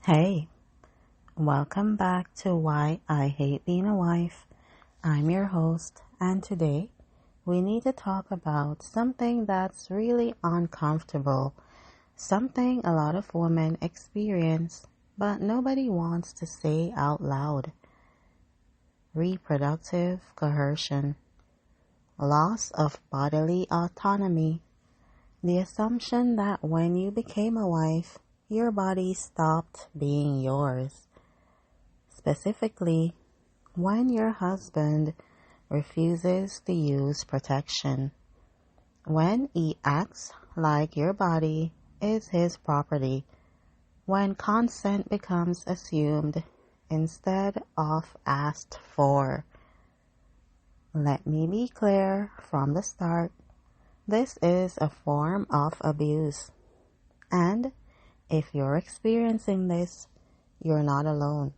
Hey, welcome back to Why I Hate Being a Wife. I'm your host, and today we need to talk about something that's really uncomfortable, something a lot of women experience, but nobody wants to say out loud. Reproductive coercion, loss of bodily autonomy, the assumption that when you became a wife, your body stopped being yours. Specifically, when your husband refuses to use protection, when he acts like your body is his property, when consent becomes assumed instead of asked for. Let me be clear from the start, this is a form of abuse. And if you're experiencing this, you're not alone.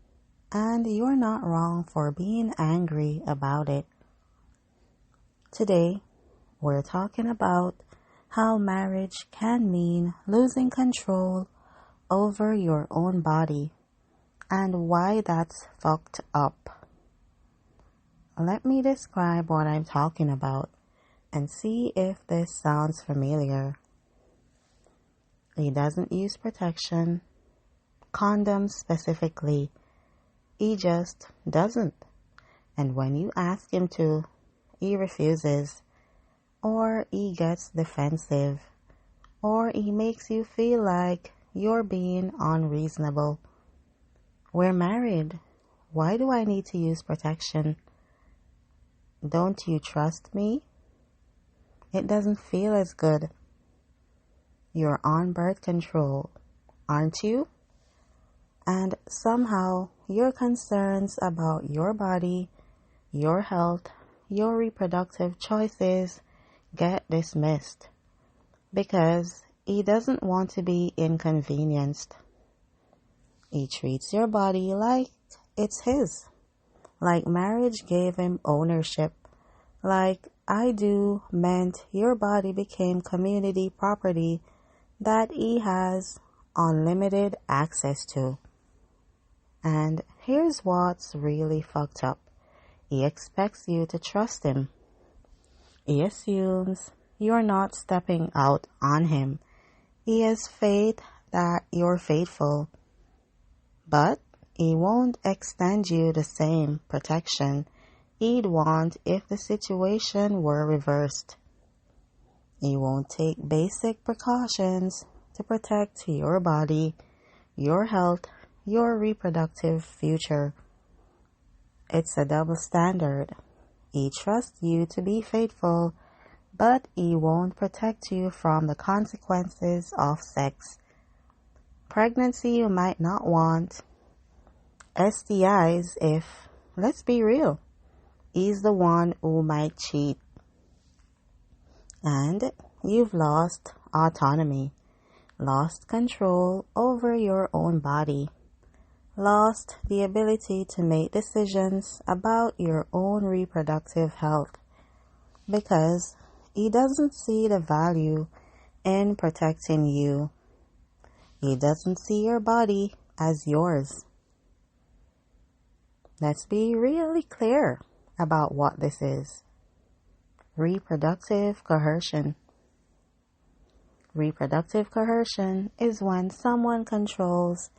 And you're not wrong for being angry about it. Today, we're talking about how marriage can mean losing control over your own body and why that's fucked up. Let me describe what I'm talking about and see if this sounds familiar. He doesn't use protection, condoms specifically. He just doesn't. And when you ask him to, he refuses, or he gets defensive, or he makes you feel like you're being unreasonable. We're married. Why do I need to use protection? Don't you trust me? It doesn't feel as good. You're on birth control, aren't you? And somehow your concerns about your body, your health, your reproductive choices get dismissed because he doesn't want to be inconvenienced. He treats your body like it's his, like marriage gave him ownership, like I do meant your body became community property that he has unlimited access to. And here's what's really fucked up. He expects you to trust him. He assumes you're not stepping out on him. He has faith that you're faithful. But he won't extend you the same protection he'd want if the situation were reversed. He won't take basic precautions to protect your body, your health, your reproductive future. It's a double standard. He trusts you to be faithful, but he won't protect you from the consequences of sex. Pregnancy you might not want. STIs if, let's be real, he's the one who might cheat. And you've lost autonomy, lost control over your own body, lost the ability to make decisions about your own reproductive health because he doesn't see the value in protecting you. He doesn't see your body as yours. Let's be really clear about what this is. Reproductive coercion. Reproductive coercion is when someone controls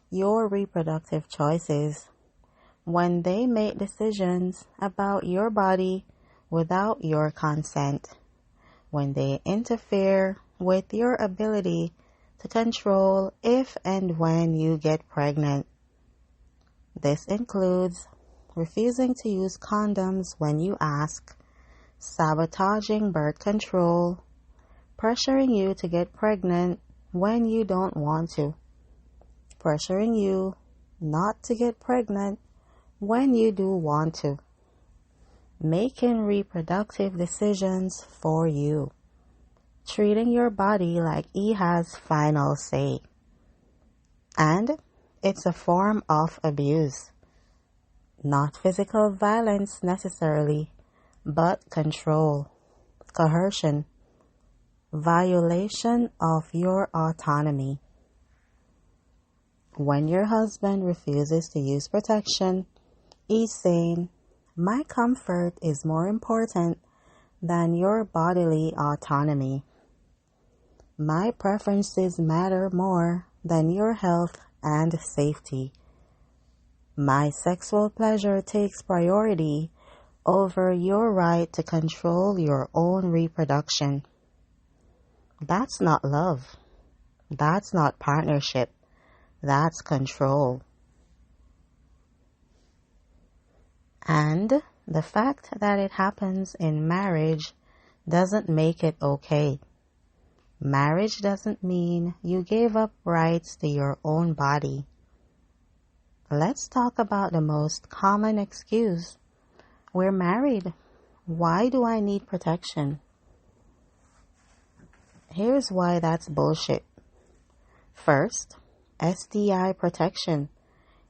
your reproductive choices, when they make decisions about your body without your consent, when they interfere with your ability to control if and when you get pregnant. This includes refusing to use condoms when you ask, sabotaging birth control, pressuring you to get pregnant when you don't want to, pressuring you not to get pregnant when you do want to, making reproductive decisions for you, treating your body like he has final say. And it's a form of abuse. Not physical violence necessarily, but control, coercion, violation of your autonomy. When your husband refuses to use protection, he's saying, my comfort is more important than your bodily autonomy. My preferences matter more than your health and safety. My sexual pleasure takes priority over your right to control your own reproduction. That's not love. That's not partnership. That's control. And the fact that it happens in marriage doesn't make it okay. Marriage doesn't mean you gave up rights to your own body. Let's talk about the most common excuse. We're married. Why do I need protection? Here's why that's bullshit. First, STI protection.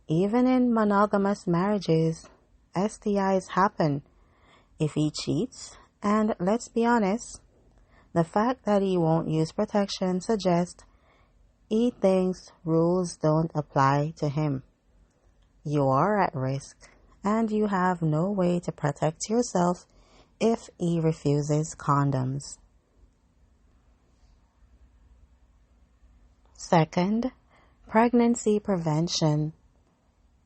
Even in monogamous marriages, STIs happen if he cheats, and let's be honest, the fact that he won't use protection suggests he thinks rules don't apply to him. You are at risk, and you have no way to protect yourself if he refuses condoms. Second, pregnancy prevention.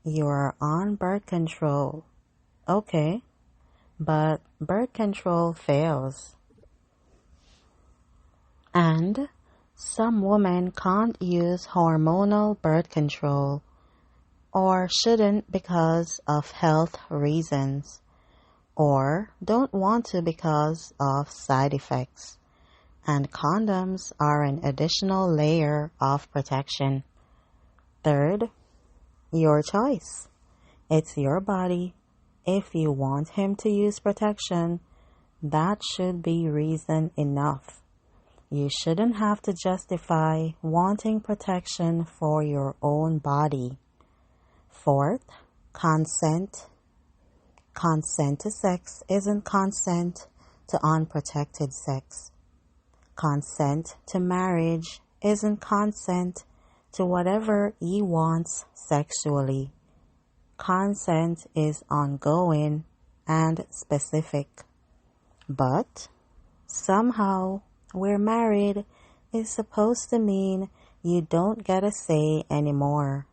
You're on birth control. Okay, but birth control fails. And some women can't use hormonal birth control or shouldn't because of health reasons or don't want to because of side effects. And condoms are an additional layer of protection. Third, your choice. It's your body. If you want him to use protection, that should be reason enough. You shouldn't have to justify wanting protection for your own body. Fourth, consent. Consent to sex isn't consent to unprotected sex. Consent to marriage isn't consent to whatever he wants sexually. Consent is ongoing and specific. But somehow, we're married is supposed to mean you don't get a say anymore.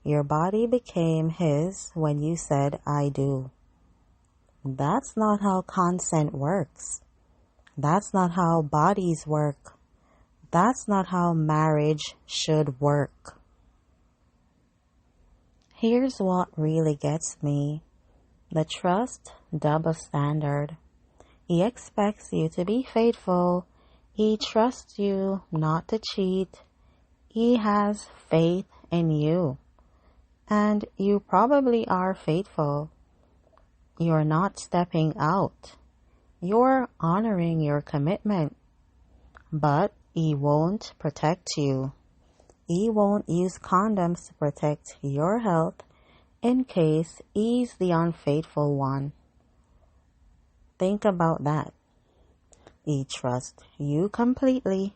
Your body became his when you said, I do. That's not how consent works. That's not how bodies work. That's not how marriage should work. Here's what really gets me. The trust double standard. He expects you to be faithful. He trusts you not to cheat. He has faith in you. And you probably are faithful. You're not stepping out. You're honoring your commitment. But he won't protect you. He won't use condoms to protect your health in case he's the unfaithful one. Think about that. He trusts you completely,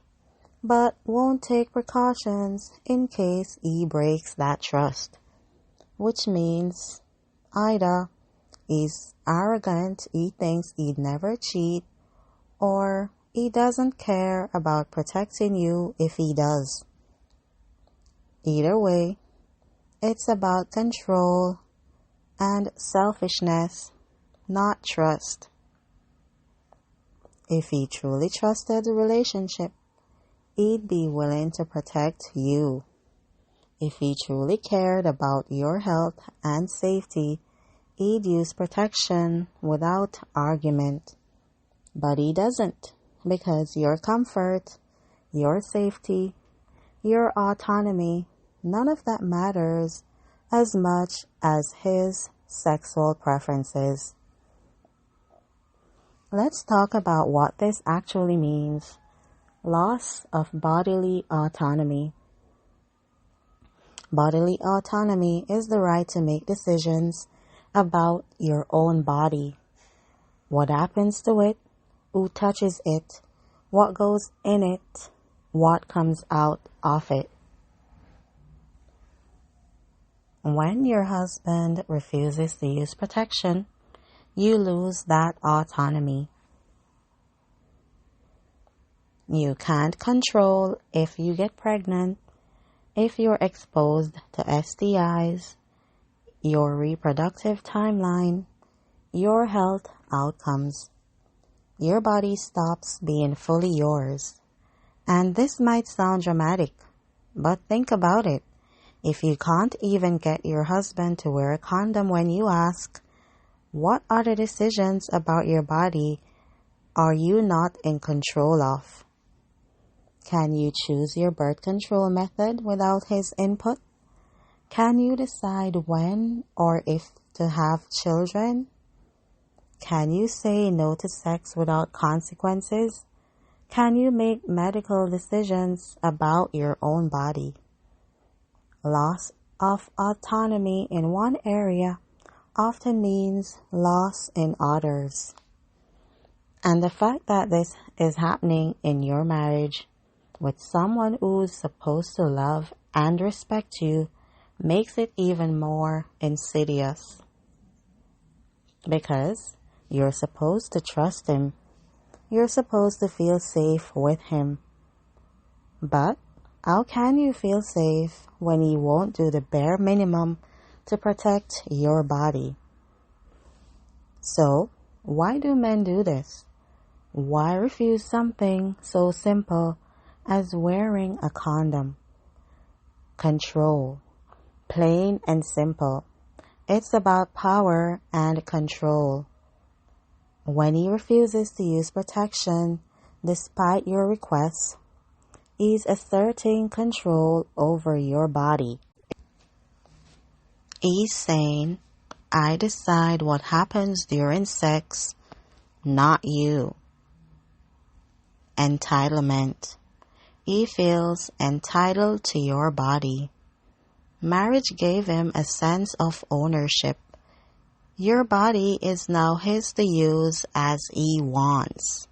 but won't take precautions in case he breaks that trust. Which means either he's arrogant, he thinks he'd never cheat, or he doesn't care about protecting you if he does. Either way, it's about control and selfishness, not trust. If he truly trusted the relationship, he'd be willing to protect you. If he truly cared about your health and safety, he'd use protection without argument. But he doesn't, because your comfort, your safety, your autonomy, none of that matters as much as his sexual preferences. Let's talk about what this actually means. Loss of bodily autonomy. Bodily autonomy is the right to make decisions about your own body. What happens to it, who touches it, what goes in it, what comes out of it. When your husband refuses to use protection, you lose that autonomy. You can't control if you get pregnant, if you're exposed to STIs, your reproductive timeline, your health outcomes. Your body stops being fully yours. And this might sound dramatic, but think about it. If you can't even get your husband to wear a condom when you ask, what other decisions about your body are you not in control of? Can you choose your birth control method without his input? Can you decide when or if to have children? Can you say no to sex without consequences? Can you make medical decisions about your own body? Loss of autonomy in one area often means loss in others. And the fact that this is happening in your marriage with someone who's supposed to love and respect you makes it even more insidious. Because you're supposed to trust him. You're supposed to feel safe with him. But how can you feel safe when he won't do the bare minimum to protect your body? So, why do men do this? Why refuse something so simple as wearing a condom? Control. Plain and simple. It's about power and control. When he refuses to use protection, despite your requests, he's asserting control over your body. He's saying, I decide what happens during sex, not you. Entitlement. He feels entitled to your body. Marriage gave him a sense of ownership. Your body is now his to use as he wants.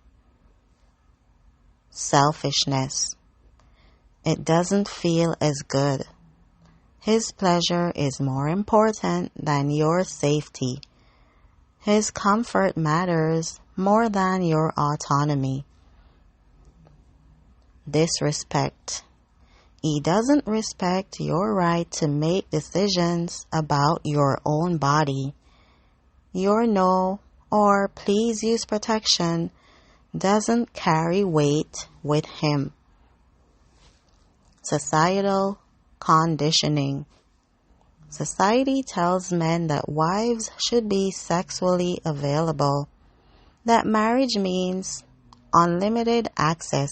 Selfishness. It doesn't feel as good. His pleasure is more important than your safety. His comfort matters more than your autonomy. Disrespect. He doesn't respect your right to make decisions about your own body. Your no or please use protection doesn't carry weight with him. Societal conditioning. Society tells men that wives should be sexually available, that marriage means unlimited access,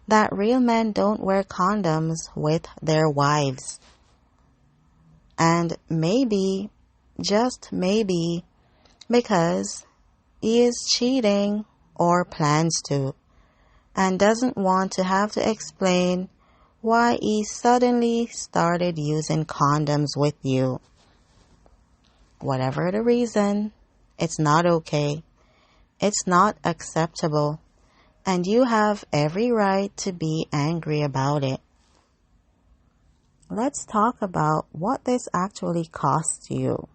that real men don't wear condoms with their wives. And maybe, just maybe, because he is cheating or plans to, and doesn't want to have to explain why he suddenly started using condoms with you. Whatever the reason, it's not okay. It's not acceptable. And you have every right to be angry about it. Let's talk about what this actually costs you.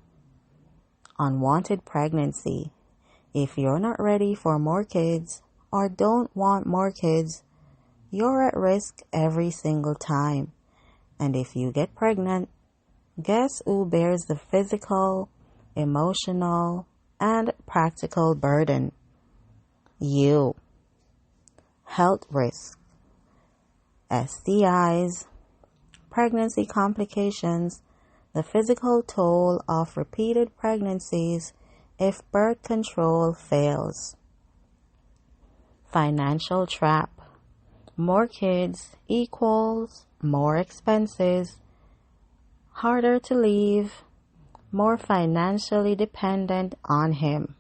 Unwanted pregnancy. If you're not ready for more kids or don't want more kids, you're at risk every single time. And if you get pregnant, guess who bears the physical, emotional, and practical burden? You. Health risk. STIs, pregnancy complications, the physical toll of repeated pregnancies if birth control fails. Financial trap. More kids equals more expenses, harder to leave, more financially dependent on him.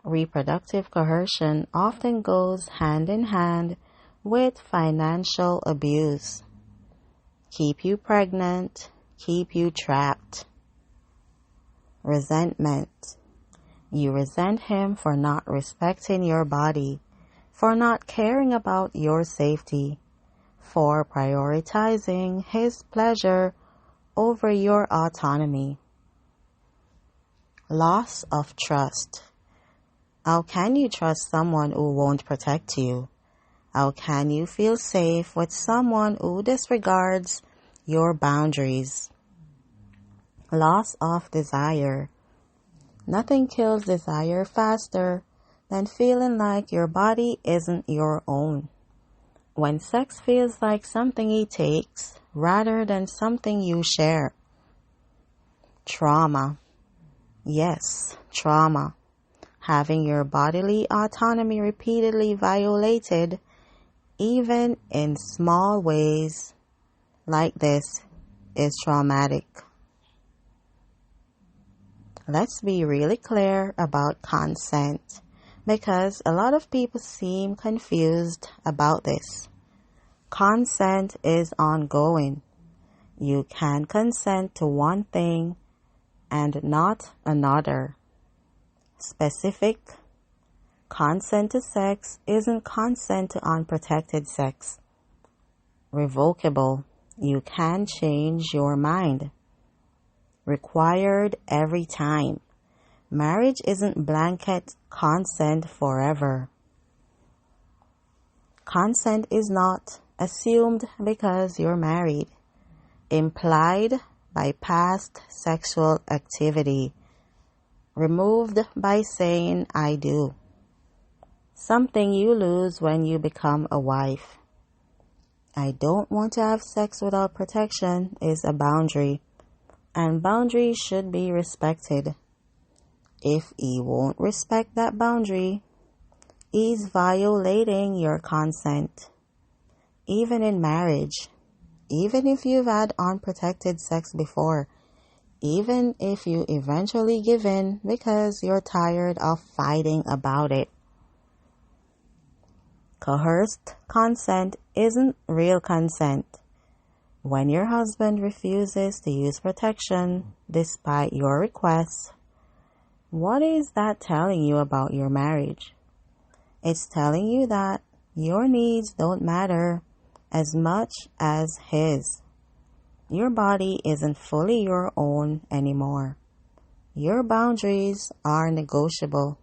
Reproductive coercion often goes hand in hand with financial abuse. Keep you pregnant, keep you trapped. Resentment. You resent him for not respecting your body, for not caring about your safety, for prioritizing his pleasure over your autonomy. Loss of trust. How can you trust someone who won't protect you? How can you feel safe with someone who disregards your boundaries? Loss of desire. Nothing kills desire faster than feeling like your body isn't your own. When sex feels like something he takes rather than something you share. Trauma. Yes, trauma. Having your bodily autonomy repeatedly violated, even in small ways like this, is traumatic. Let's be really clear about consent, because a lot of people seem confused about this. Consent is ongoing. You can consent to one thing and not another. Specific consent to sex isn't consent to unprotected sex. Revocable. You can change your mind. Required every time. Marriage isn't blanket consent forever. Consent is not assumed because you're married. Implied by past sexual activity. Removed by saying I do. Something you lose when you become a wife. I don't want to have sex without protection is a boundary, and boundaries should be respected. If he won't respect that boundary, he's violating your consent. Even in marriage, even if you've had unprotected sex before, even if you eventually give in because you're tired of fighting about it. Coerced consent isn't real consent. When your husband refuses to use protection despite your requests, what is that telling you about your marriage? It's telling you that your needs don't matter as much as his. Your body isn't fully your own anymore. Your boundaries are negotiable.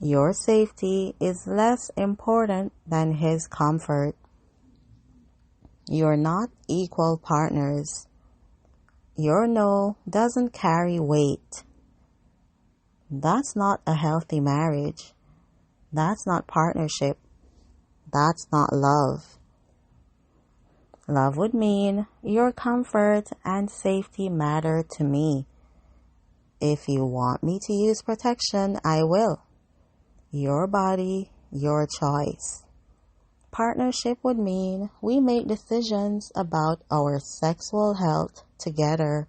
Your safety is less important than his comfort. You're not equal partners. Your no doesn't carry weight. That's not a healthy marriage. That's not partnership. That's not love. Love would mean your comfort and safety matter to me. If you want me to use protection, I will. Your body, your choice. Partnership would mean we make decisions about our sexual health together,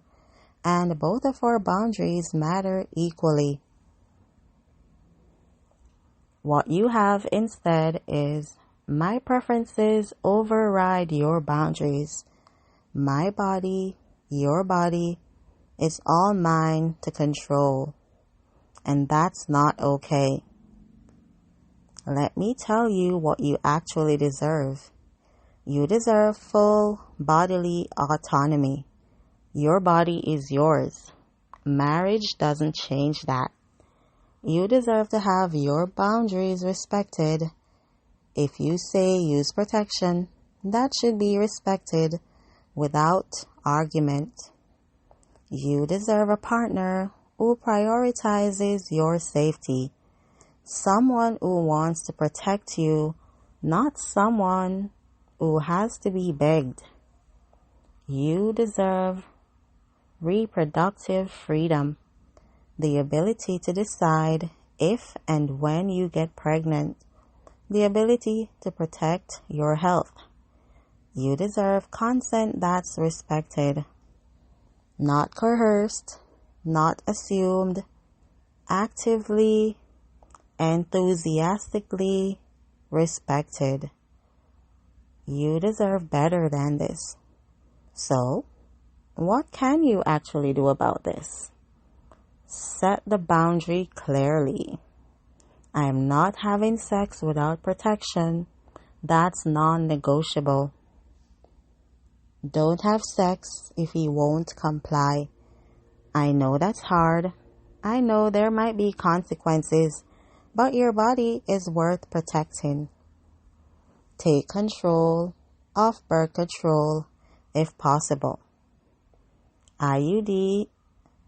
and both of our boundaries matter equally. What you have instead is my preferences override your boundaries. My body, your body, it's all mine to control. And that's not okay. Let me tell you what you actually deserve. You deserve full bodily autonomy. Your body is yours. Marriage doesn't change that. You deserve to have your boundaries respected. If you say use protection, that should be respected without argument. You deserve a partner who prioritizes your safety. Someone who wants to protect you, not someone who has to be begged. You deserve reproductive freedom, the ability to decide if and when you get pregnant, the ability to protect your health. You deserve consent that's respected, not coerced, not assumed, actively, enthusiastically respected. You deserve better than this. So, what can you actually do about this? Set the boundary clearly. I am not having sex without protection. That's non-negotiable. Don't have sex if he won't comply. I know that's hard. I know there might be consequences, but your body is worth protecting. Take control of birth control if possible. IUD,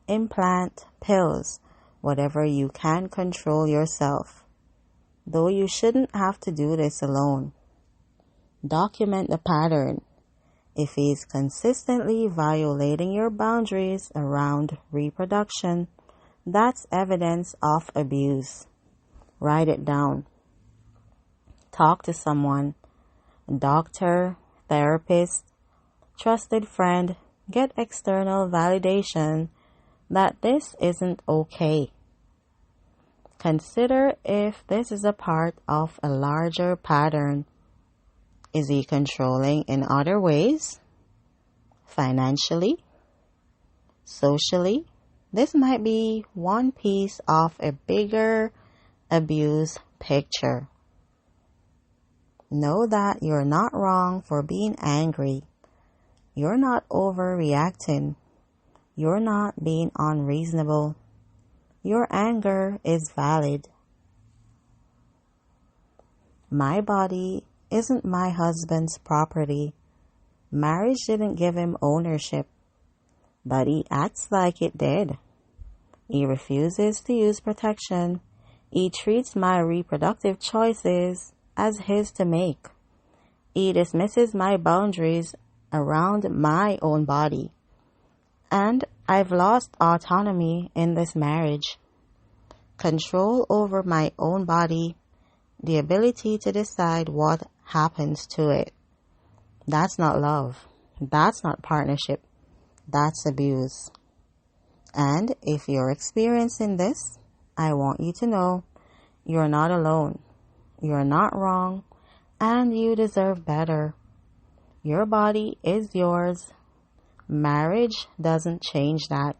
implant, pills, whatever you can control yourself. Though you shouldn't have to do this alone. Document the pattern. If he's consistently violating your boundaries around reproduction, that's evidence of abuse. Write it down. Talk to someone, doctor, therapist, trusted friend. Get external validation that this isn't okay. Consider if this is a part of a larger pattern. Is he controlling in other ways? Financially? Socially? This might be one piece of a bigger abuse picture. Know that you're not wrong for being angry. You're not overreacting. You're not being unreasonable. Your anger is valid. My body isn't my husband's property. Marriage didn't give him ownership, but he acts like it did. He refuses to use protection. He treats my reproductive choices as his to make. He dismisses my boundaries around my own body. And I've lost autonomy in this marriage. Control over my own body, the ability to decide what happens to it. That's not love. That's not partnership. That's abuse. And if you're experiencing this, I want you to know you're not alone. You're not wrong, and you deserve better. Your body is yours. Marriage doesn't change that.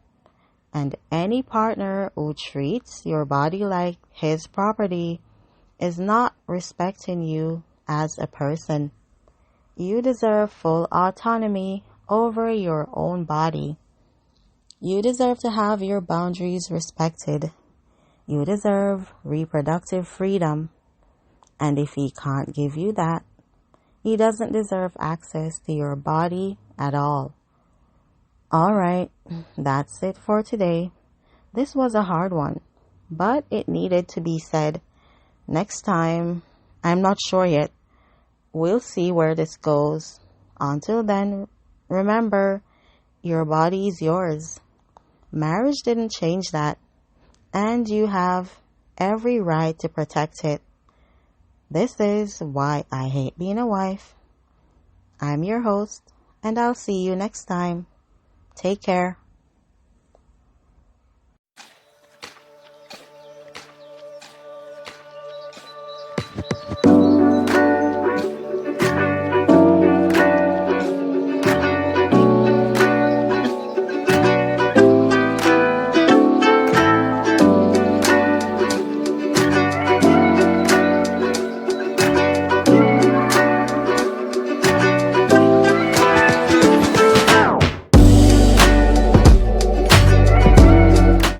And any partner who treats your body like his property is not respecting you as a person. You deserve full autonomy over your own body. You deserve to have your boundaries respected. You deserve reproductive freedom. And if he can't give you that, he doesn't deserve access to your body at all. Alright, that's it for today. This was a hard one, but it needed to be said. Next time, I'm not sure yet. We'll see where this goes. Until then, remember, your body is yours. Marriage didn't change that, and you have every right to protect it. This is Why I Hate Being a Wife. I'm your host, and I'll see you next time. Take care.